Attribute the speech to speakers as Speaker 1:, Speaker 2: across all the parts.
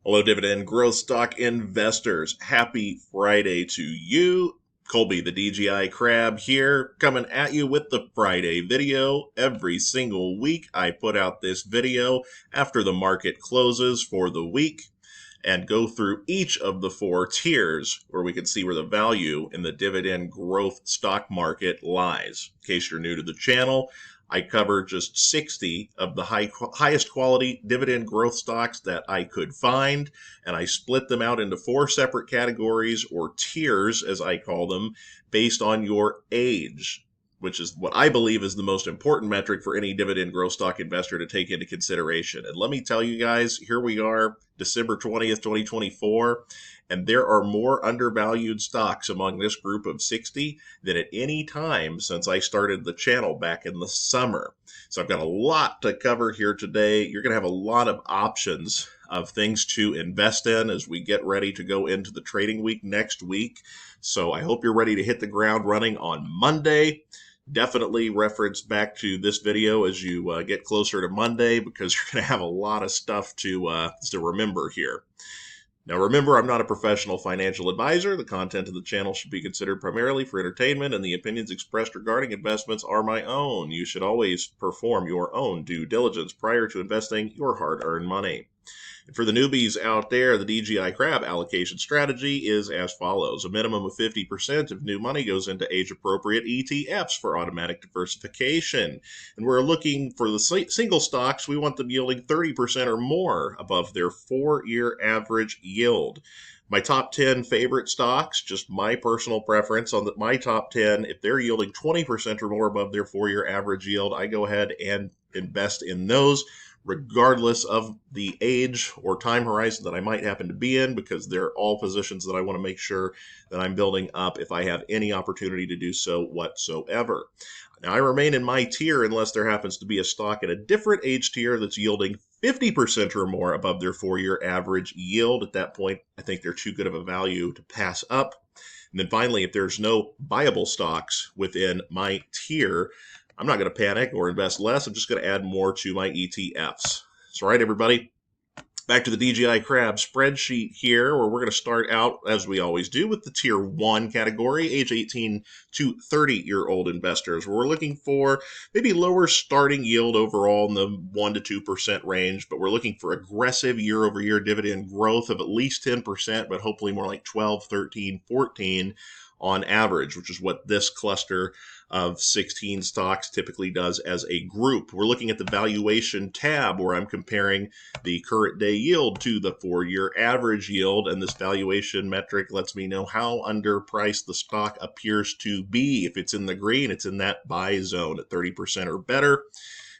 Speaker 1: Hello, dividend growth stock investors. Happy Friday to you. Colby, the DGI Crab here, coming at you with the Friday video. Every single week, I put out this video after the market closes for the week and go through each of the four tiers where we can see where the value in the dividend growth stock market lies. In case you're new to the channel, I cover just 60 of the highest quality dividend growth stocks that I could find, and I split them out into four separate categories, or tiers as I call them, based on your age, which is what I believe is the most important metric for any dividend growth stock investor to take into consideration. And let me tell you guys, here we are, December 20th, 2024, and there are more undervalued stocks among this group of 60 than at any time since I started the channel back in the summer. So I've got a lot to cover here today. You're going to have a lot of options of things to invest in as we get ready to go into the trading week next week. So I hope you're ready to hit the ground running on Monday. Definitely reference back to this video as you get closer to Monday, because you're going to have a lot of stuff to remember here. Now remember, I'm not a professional financial advisor. The content of the channel should be considered primarily for entertainment, and the opinions expressed regarding investments are my own. You should always perform your own due diligence prior to investing your hard-earned money. And for the newbies out there, the DGI Crab allocation strategy is as follows. A minimum of 50% of new money goes into age-appropriate ETFs for automatic diversification. And we're looking for the single stocks. We want them yielding 30% or more above their 4-year average yield. My top 10 favorite stocks, just my personal preference on my top 10, if they're yielding 20% or more above their 4-year average yield, I go ahead and invest in those, regardless of the age or time horizon that I might happen to be in, because they're all positions that I want to make sure that I'm building up if I have any opportunity to do so whatsoever. Now, I remain in my tier unless there happens to be a stock at a different age tier that's yielding 50% or more above their 4-year average yield. At that point, I think they're too good of a value to pass up. And then finally, if there's no viable stocks within my tier, I'm not going to panic or invest less. I'm just going to add more to my ETFs. So, all right, everybody, back to the DGI Crab spreadsheet here, where we're going to start out, as we always do, with the Tier 1 category, age 18 to 30-year-old investors, where we're looking for maybe lower starting yield overall in the 1 to 2% range, but we're looking for aggressive year-over-year dividend growth of at least 10%, but hopefully more like 12, 13, 14 on average, which is what this cluster of 16 stocks typically does as a group. We're looking at the valuation tab, where I'm comparing the current day yield to the 4-year average yield, and this valuation metric lets me know how underpriced the stock appears to be. If it's in the green, it's in that buy zone at 30% or better.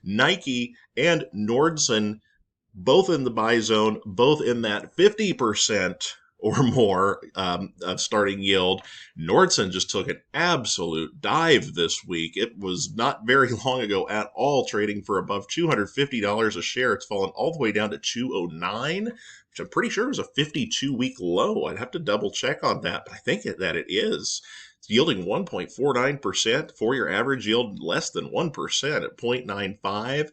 Speaker 1: Nike and Nordson, both in the buy zone, both in that 50% or more starting yield. Nordson just took an absolute dive this week. It was not very long ago at all trading for above $250 a share. It's fallen all the way down to $209, which I'm pretty sure is a 52-week low. I'd have to double check on that, but I think that it is. It's yielding 1.49%, 4-year average yield less than 1% at 0.95.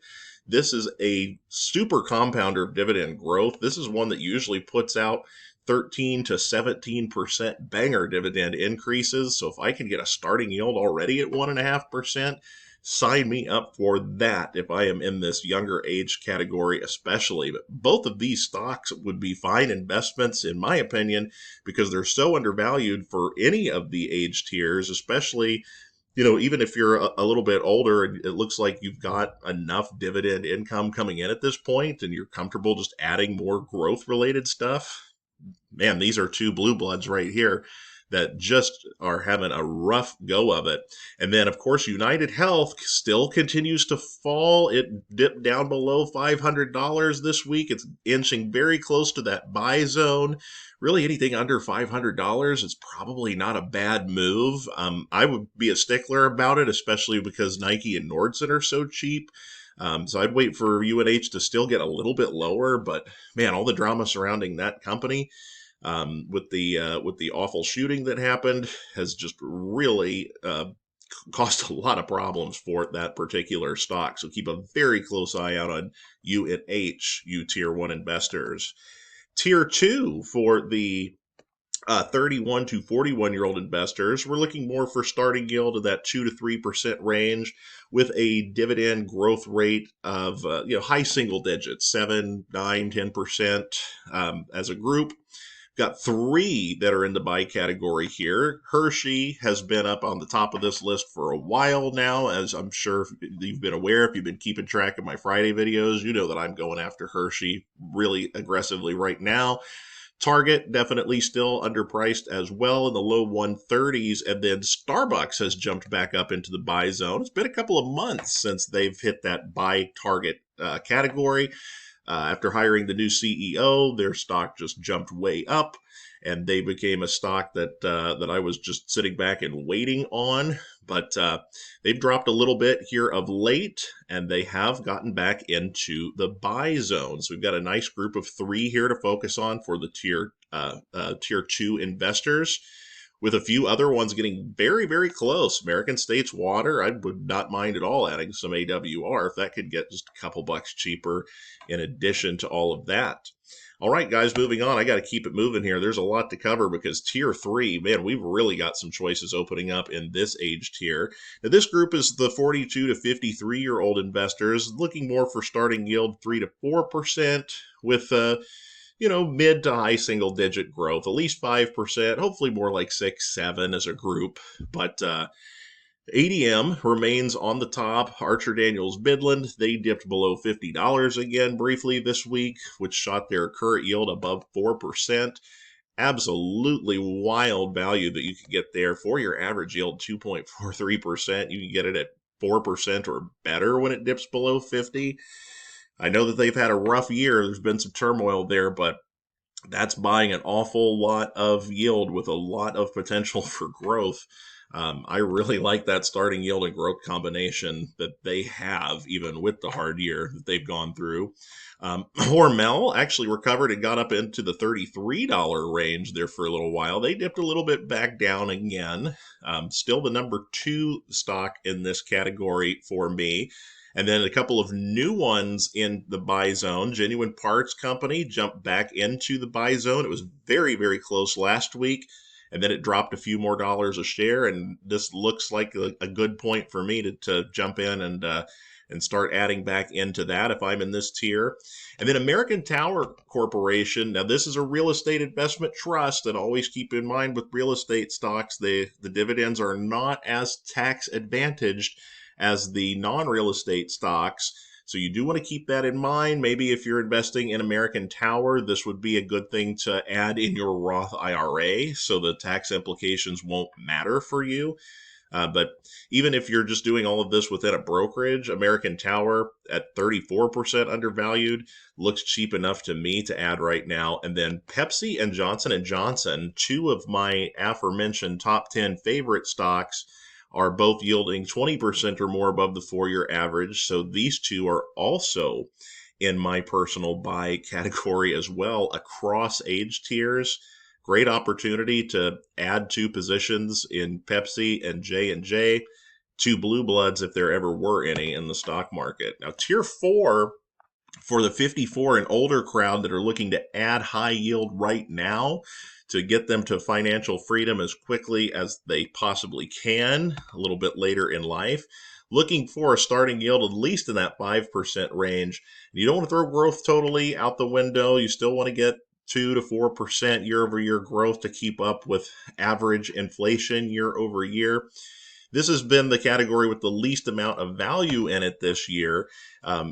Speaker 1: This is a super compounder of dividend growth. This is one that usually puts out 13 to 17% banger dividend increases. So if I can get a starting yield already at 1.5%, sign me up for that if I am in this younger age category especially. But both of these stocks would be fine investments, in my opinion, because they're so undervalued for any of the age tiers, especially, even if you're a little bit older and it looks like you've got enough dividend income coming in at this point and you're comfortable just adding more growth related stuff. Man, these are two blue bloods right here that just are having a rough go of it. And then, of course, United Health still continues to fall. It dipped down below $500 this week. It's inching very close to that buy zone. Really, anything under $500 is probably not a bad move. I would be a stickler about it, especially because Nike and Nordson are so cheap. So I'd wait for UNH to still get a little bit lower, but man, all the drama surrounding that company with the awful shooting that happened has just really caused a lot of problems for that particular stock. So keep a very close eye out on UNH, you Tier 1 investors. Tier 2 for the 31 to 41-year-old investors. We're looking more for starting yield of that 2 to 3% range with a dividend growth rate of high single digits, 7, 9, 10% as a group. Got three that are in the buy category here. Hershey has been up on the top of this list for a while now, as I'm sure you've been aware. If you've been keeping track of my Friday videos, you know that I'm going after Hershey really aggressively right now. Target definitely still underpriced as well in the low 130s, and then Starbucks has jumped back up into the buy zone. It's been a couple of months since they've hit that buy target category. After hiring the new CEO, their stock just jumped way up, and they became a stock that I was just sitting back and waiting on. But they've dropped a little bit here of late, and they have gotten back into the buy zone. So we've got a nice group of three here to focus on for the tier 2 investors, with a few other ones getting very, very close. American States Water, I would not mind at all adding some AWR if that could get just a couple bucks cheaper in addition to all of that. All right, guys, moving on. I got to keep it moving here. There's a lot to cover because tier 3, man, we've really got some choices opening up in this age tier. Now, this group is the 42 to 53-year-old investors looking more for starting yield 3 to 4% with mid to high single digit growth, at least 5%, hopefully more like 6, 7 as a group. But ADM remains on the top. Archer Daniels Midland, they dipped below $50 again briefly this week, which shot their current yield above 4%. Absolutely wild value that you can get there for your average yield, 2.43%. You can get it at 4% or better when it dips below 50. I know that they've had a rough year. There's been some turmoil there, but that's buying an awful lot of yield with a lot of potential for growth. I really like that starting yield and growth combination that they have, even with the hard year that they've gone through. Hormel actually recovered and got up into the $33 range there for a little while. They dipped a little bit back down again. Still the number 2 stock in this category for me. And then a couple of new ones in the buy zone. Genuine Parts Company jumped back into the buy zone. It was very, very close last week, and then it dropped a few more dollars a share. And this looks like a good point for me to jump in and start adding back into that if I'm in this tier. And then American Tower Corporation. Now, this is a real estate investment trust, and always keep in mind with real estate stocks, the dividends are not as tax advantaged as the non-real estate stocks. So you do want to keep that in mind. Maybe if you're investing in American Tower, this would be a good thing to add in your Roth IRA so the tax implications won't matter for you. But even if you're just doing all of this within a brokerage, American Tower at 34% undervalued looks cheap enough to me to add right now. And then Pepsi and Johnson & Johnson, two of my aforementioned top 10 favorite stocks, are both yielding 20% or more above the 4-year average. So these two are also in my personal buy category as well across age tiers. Great opportunity to add 2 positions in Pepsi and J&J, 2 blue bloods if there ever were any in the stock market. Now, tier 4 for the 54 and older crowd that are looking to add high yield right now to get them to financial freedom as quickly as they possibly can a little bit later in life, looking for a starting yield at least in that 5% range. You don't want to throw growth totally out the window. You still want to get 2 to 4% year over year growth to keep up with average inflation year over year. This has been the category with the least amount of value in it this year.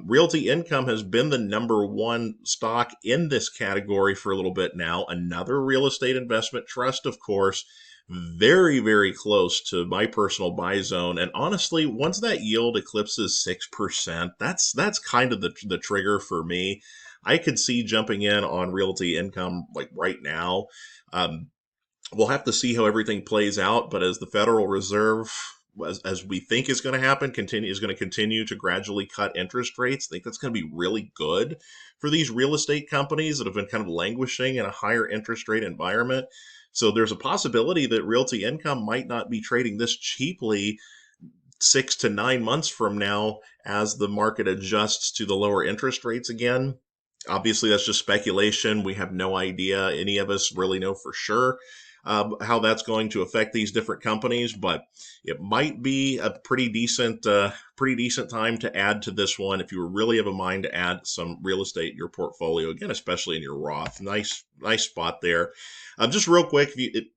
Speaker 1: Realty Income has been the number 1 stock in this category for a little bit now. Another real estate investment trust, of course, very, very close to my personal buy zone. And honestly, once that yield eclipses 6%, that's kind of the trigger for me. I could see jumping in on Realty Income like right now. We'll have to see how everything plays out, but as the Federal Reserve, as we think is going to happen, is going to continue to gradually cut interest rates, I think that's going to be really good for these real estate companies that have been kind of languishing in a higher interest rate environment. So there's a possibility that Realty Income might not be trading this cheaply 6 to 9 months from now as the market adjusts to the lower interest rates again. Obviously, that's just speculation. We have no idea. Any of us really know for sure how that's going to affect these different companies, but it might be a pretty decent time to add to this one if you really have a mind to add some real estate in your portfolio. Again, especially in your Roth. Nice spot there. Just real quick,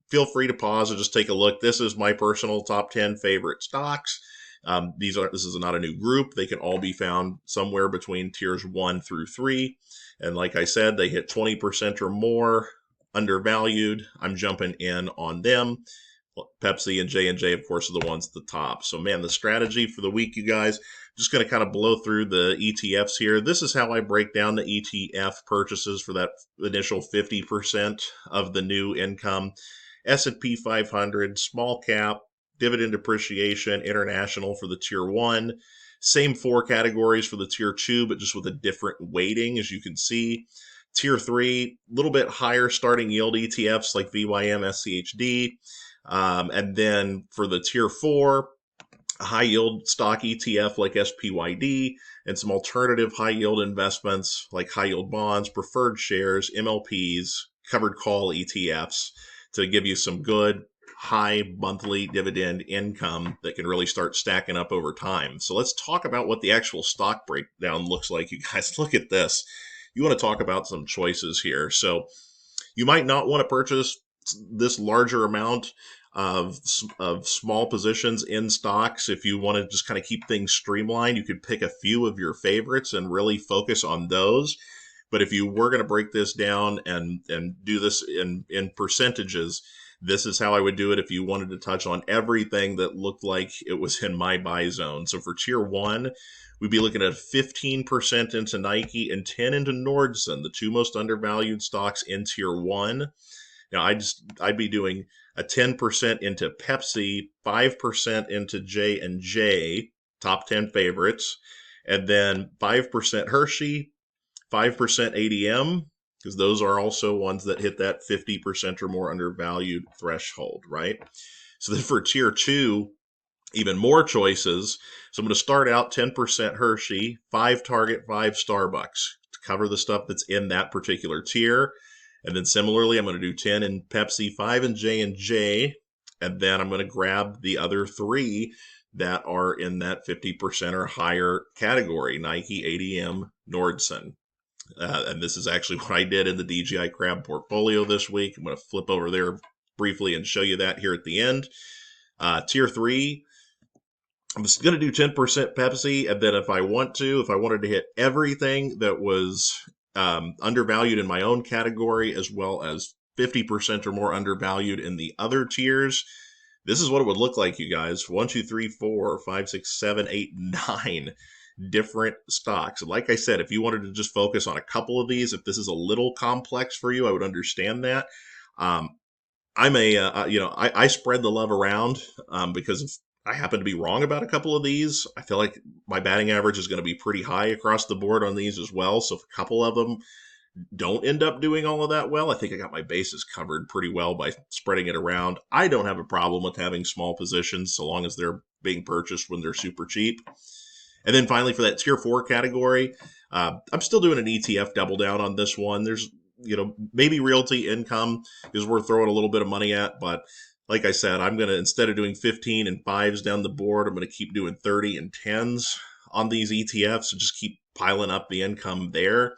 Speaker 1: feel free to pause and just take a look. This is my personal top 10 favorite stocks. This is not a new group. They can all be found somewhere between tiers 1 through 3. And like I said, they hit 20% or more undervalued. I'm jumping in on them. Pepsi and J&J, of course, are the ones at the top. So, man, the strategy for the week, you guys, just going to kind of blow through the ETFs here. This is how I break down the ETF purchases for that initial 50% of the new income. S&P 500, small cap, dividend appreciation, international for the tier 1. Same 4 categories for the tier 2, but just with a different weighting, as you can see. Tier 3, a little bit higher starting yield ETFs like VYM, SCHD. And then for the tier 4, a high yield stock ETF like SPYD, and some alternative high yield investments like high yield bonds, preferred shares, MLPs, covered call ETFs to give you some good high monthly dividend income that can really start stacking up over time. So let's talk about what the actual stock breakdown looks like. You guys, look at this. You want to talk about some choices here. So you might not want to purchase this larger amount of small positions in stocks. If you want to just kind of keep things streamlined, you could pick a few of your favorites and really focus on those. But if you were going to break this down and do this in percentages, this is how I would do it if you wanted to touch on everything that looked like it was in my buy zone. So for tier 1, we'd be looking at 15% into Nike and 10 into Nordson, the 2 most undervalued stocks in tier 1. Now, I'd be doing a 10% into Pepsi, 5% into J&J, top 10 favorites, and then 5% Hershey, 5% ADM, because those are also ones that hit that 50% or more undervalued threshold, right? So then for tier 2, even more choices. So I'm going to start out 10% Hershey, 5 Target, 5 Starbucks to cover the stuff that's in that particular tier. And then similarly, I'm going to do 10 in Pepsi, 5 in J&J, and then I'm going to grab the other 3 that are in that 50% or higher category, Nike, ADM, Nordson. And this is actually what I did in the DGI Crab portfolio this week. I'm going to flip over there briefly and show you that here at the end. Tier 3, I'm just going to do 10% Pepsi, and then if I wanted to hit everything that was undervalued in my own category, as well as 50% or more undervalued in the other tiers, this is what it would look like, you guys. 1, 2, 3, 4, 5, 6, 7, 8, 9 different stocks. And like I said, if you wanted to just focus on a couple of these, if this is a little complex for you, I would understand that. I spread the love around because if I happen to be wrong about a couple of these, I feel like my batting average is going to be pretty high across the board on these as well. So if a couple of them don't end up doing all of that well, I think I got my bases covered pretty well by spreading it around. I don't have a problem with having small positions so long as they're being purchased when they're super cheap. And then finally, for that tier 4 category, I'm still doing an ETF double down on this one. There's, maybe realty income is worth throwing a little bit of money at, but like I said, I'm going to, instead of doing 15 and 5s down the board, I'm going to keep doing 30 and 10s on these ETFs and just keep piling up the income there.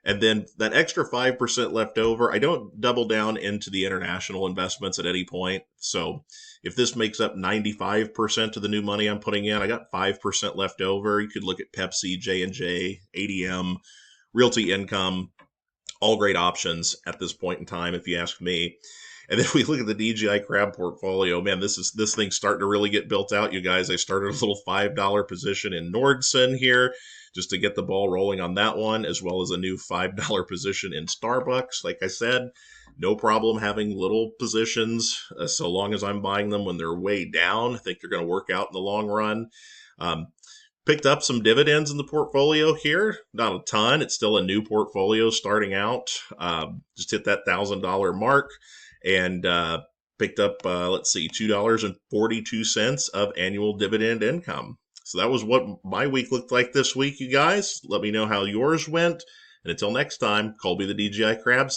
Speaker 1: And then that extra 5% left over, I don't double down into the international investments at any point. So if this makes up 95% of the new money I'm putting in, I got 5% left over. You could look at Pepsi, J&J, ADM, realty income, all great options at this point in time, if you ask me. And then we look at the DGI Crab portfolio. Man, this thing's starting to really get built out, you guys. I started a little $5 position in Nordson here just to get the ball rolling on that one, as well as a new $5 position in Starbucks. Like I said, no problem having little positions so long as I'm buying them when they're way down. I think they're going to work out in the long run. Picked up some dividends in the portfolio here. Not a ton. It's still a new portfolio starting out. Just hit that $1,000 mark. And picked up, $2.42 of annual dividend income. So that was what my week looked like this week, you guys. Let me know how yours went. And until next time, Colby the DGI Crabs